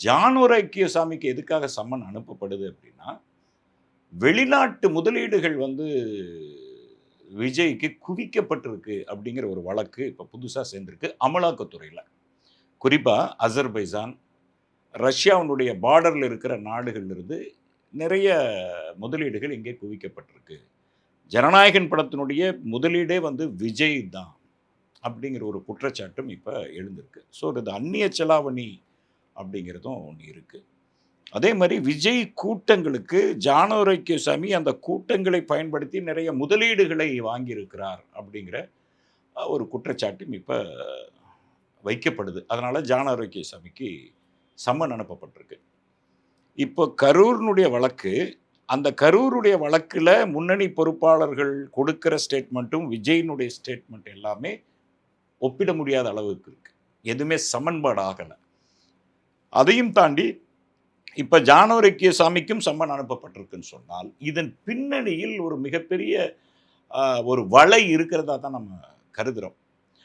ஜானூர் ஐக்கியசாமிக்கு எதுக்காக சம்மன் அனுப்பப்படுது அப்படின்னா, வெளிநாட்டு முதலீடுகள் விஜய்க்கு குவிக்கப்பட்டிருக்கு அப்படிங்கிற ஒரு வழக்கு இப்ப புதுசா சேர்ந்திருக்கு அமலாக்கத்துறையில. குறிப்பா அசர்பைஜான், ரஷ்யாவினுடைய பார்டர்ல இருக்கிற நாடுகள்ல இருந்து நிறைய முதலீடுகள் இங்கே குவிக்கப்பட்டிருக்கு. ஜனநாயகன் படத்தினுடைய முதலீடே விஜய் தான் அப்படிங்கிற ஒரு குற்றச்சாட்டும் இப்ப எழுந்திருக்கு. ஸோ இது அந்நிய செலாவணி அப்படிங்கிறதும் ஒண்ணு இருக்கு. அதே மாரி விஜய் கூட்டங்களுக்கு ஜானூர் ஐக்கியசாமி அந்த கூட்டங்களை பயன்படுத்தி நிறைய முதலீடுகளை வாங்கியிருக்கிறார் அப்படிங்கிற ஒரு குற்றச்சாட்டும் இப்ப வைக்கப்படுது. அதனால ஜானூர் ஐக்கியசாமிக்கு சம்மன் அனுப்பப்பட்டிருக்கு. இப்போ கரூரினுடைய வழக்கு, அந்த கரூருடைய வழக்குல முன்னணி பொறுப்பாளர்கள் கொடுக்கிற ஸ்டேட்மெண்ட்டும், விஜயினுடைய ஸ்டேட்மெண்ட் எல்லாமே ஒப்பிட முடியாத அளவுக்கு இருக்கு. எதுவுமே சமன்பாடு ஆகல. அதையும் தாண்டி இப்ப ஜானூர் ஐக்கியசாமிக்கும் சம்மன் அனுப்பப்பட்டிருக்குன்னு சொன்னால், இதன் பின்னணியில் ஒரு மிகப்பெரிய ஒரு வலை இருக்கிறதா தான் நம்ம கருதுறோம்.